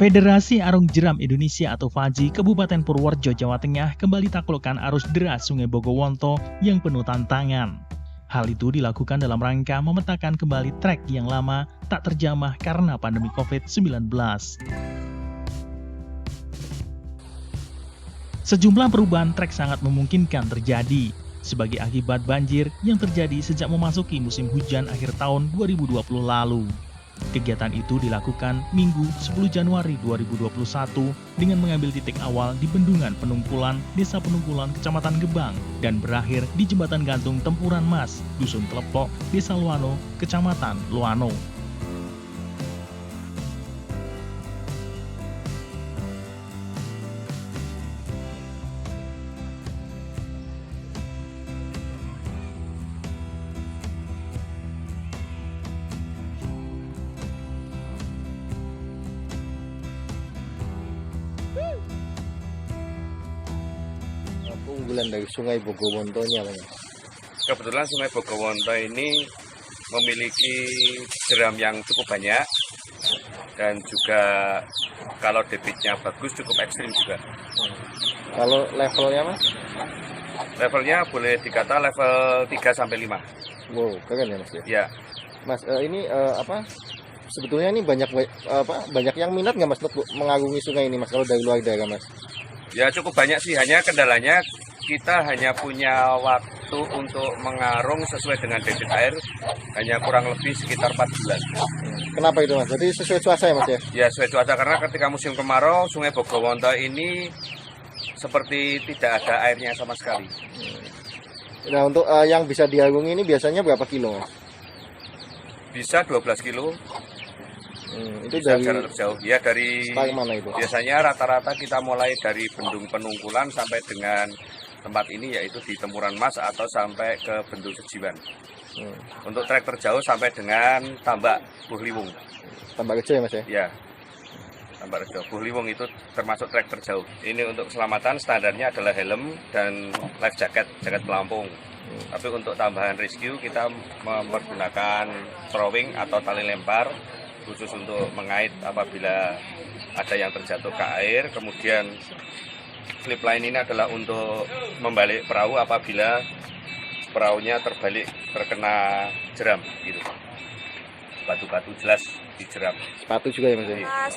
Federasi Arung Jeram Indonesia atau FAJI Kabupaten Purworejo, Jawa Tengah kembali taklukkan arus deras Sungai Bogowonto yang penuh tantangan. Hal itu dilakukan dalam rangka memetakan kembali trek yang lama tak terjamah karena pandemi COVID-19. Sejumlah perubahan trek sangat memungkinkan terjadi sebagai akibat banjir yang terjadi sejak memasuki musim hujan akhir tahun 2020 lalu. Kegiatan itu dilakukan Minggu 10 Januari 2021 dengan mengambil titik awal di Bendungan Penungkulan, Desa Penungkulan, Kecamatan Gebang, dan berakhir di Jembatan Gantung Tempuran Mas, Dusun Telepok, Desa Luano, Kecamatan Luano. Keunggulan dari Sungai Bogowonto ini apa ya? Kebetulan Sungai Bogowonto ini memiliki jeram yang cukup banyak dan juga kalau debitnya bagus cukup ekstrim juga. Kalau levelnya Mas? Levelnya boleh dikata level 3-5. Wow, keren ya Mas ya? Ya, Mas, ini sebetulnya ini banyak yang minat nggak Mas untuk mengarungi sungai ini Mas kalau dari luar daerah Mas? ya cukup banyak sih, hanya kendalanya kita hanya punya waktu untuk mengarung sesuai dengan debit air hanya kurang lebih sekitar 4 bulan. Kenapa itu Mas? Jadi sesuai cuaca ya Mas ya? Ya sesuai cuaca, karena ketika musim kemarau Sungai Bogowonto ini seperti tidak ada airnya sama sekali. Nah untuk yang bisa diarungi ini biasanya berapa kilo Mas? Bisa 12 kilo. Itu Bisa dari jarak jauh ya, dari start mana itu? biasanya rata-rata kita mulai dari Bendung Penungkulan sampai dengan tempat ini yaitu di Tempuran Mas atau sampai ke Bendung Sejiwan. Untuk trek terjauh sampai dengan Tambak Buhliwung. Tambak kecil ya Mas ya? Ya, Tambak Rejo Buhliwung itu termasuk trek terjauh. Ini untuk keselamatan standarnya adalah helm dan life jacket, jaket pelampung. Tapi untuk tambahan rescue kita mempergunakan throwing atau tali lempar khusus untuk mengait apabila ada yang terjatuh ke air. Kemudian slip line ini adalah untuk membalik perahu apabila perahunya terbalik terkena jeram gitu. Batu-batu jelas di jeram. Sepatu juga ya Mas ya? Kelas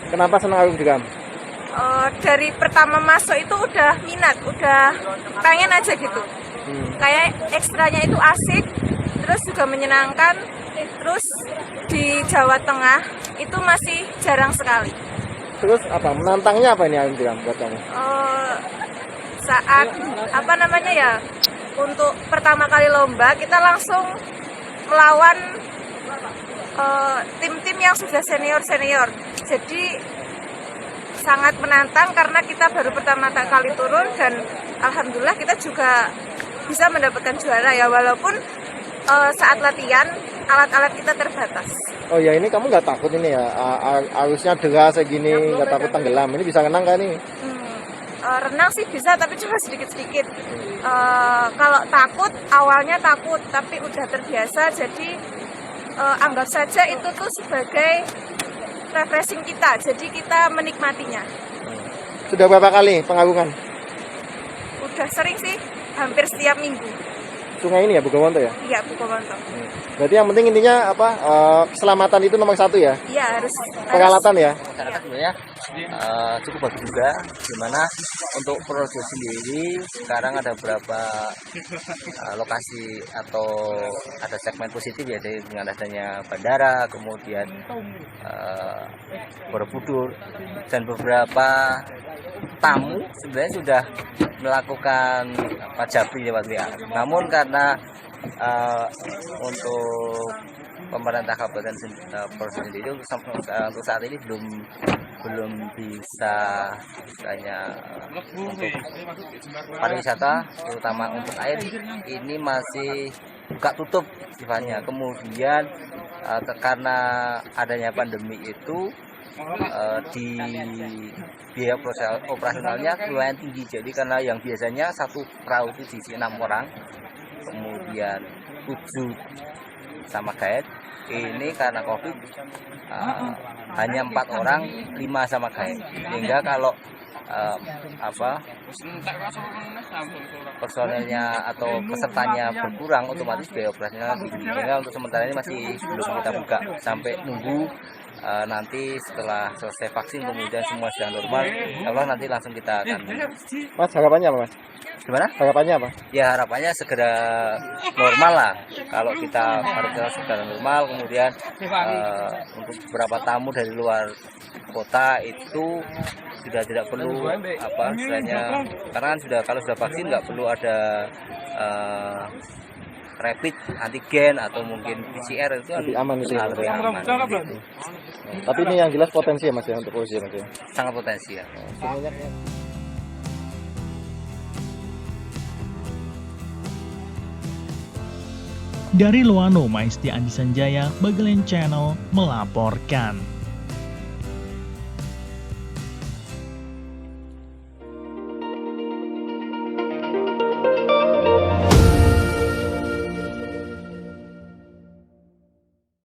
12. Kenapa senang arung jeram? Dari pertama masuk itu udah minat, udah pengen aja gitu. Kayak ekstranya itu asik, terus juga menyenangkan. Terus di Jawa Tengah itu masih jarang sekali. Terus apa? Menantangnya apa ini arung jeram buat kamu? Saat untuk pertama kali lomba kita langsung melawan tim-tim yang sudah senior. Jadi sangat menantang karena kita baru pertama kali turun dan alhamdulillah kita juga bisa mendapatkan juara ya, walaupun saat latihan alat-alat kita terbatas. Oh ya, ini kamu nggak takut ini ya? Arusnya deras kayak gini, nggak takut tenggelam? Ini bisa renang kan nih? Renang sih bisa, tapi cuma sedikit-sedikit. Kalau takut, awalnya takut, tapi udah terbiasa, jadi anggap saja itu tuh sebagai refreshing kita, jadi kita menikmatinya. Sudah berapa kali pengarungan? Udah sering sih, hampir setiap minggu. Sungai ini ya, Bogowonto ya? Iya, Bogowonto. Berarti yang penting intinya apa? Keselamatan itu nomor satu ya? Iya, harus. Peralatan ya? Masyarakat sebenarnya cukup bagus juga, dimana untuk Purworejo sendiri sekarang ada beberapa lokasi atau ada segmen positif ya, dengan adanya bandara, kemudian Borobudur, dan beberapa tamu sebenarnya sudah melakukan pajabri lewat WA. Namun karena untuk pemerintah Kabupaten Purworejo sendiri untuk saat ini belum bisa untuk pariwisata, terutama untuk air ini masih buka tutup sifatnya. Kemudian karena adanya pandemi itu di biaya operasionalnya lumayan tinggi. Jadi karena yang biasanya satu perahu itu diisi 6 orang, kemudian 7 sama guide, ini karena COVID hanya 4 orang, 5 sama gaib. Sehingga kalau personelnya atau pesertanya berkurang, otomatis biaya operasional tinggi. Sehingga untuk sementara ini masih belum kita buka sampai nunggu nanti setelah selesai vaksin kemudian semua sudah normal, Allah nanti langsung kita akan. Mas, harapannya apa, Mas? Gimana? Harapannya apa? Ya harapannya segera normal lah. Kalau kita harusnya segera normal, kemudian untuk beberapa tamu dari luar kota itu sudah tidak perlu istilahnya, karena kan kalau sudah vaksin nggak perlu ada rapid antigen atau mungkin PCR, itu Lebih aman itu ya, lebih aman. Gitu. Tapi ini yang jelas potensi ya, Mas, ya, untuk polisi, Mas, ya. Sangat potensial. Semuanya ya. Dari Loano, Maesti Andi Sanjaya, Bagelen Channel melaporkan.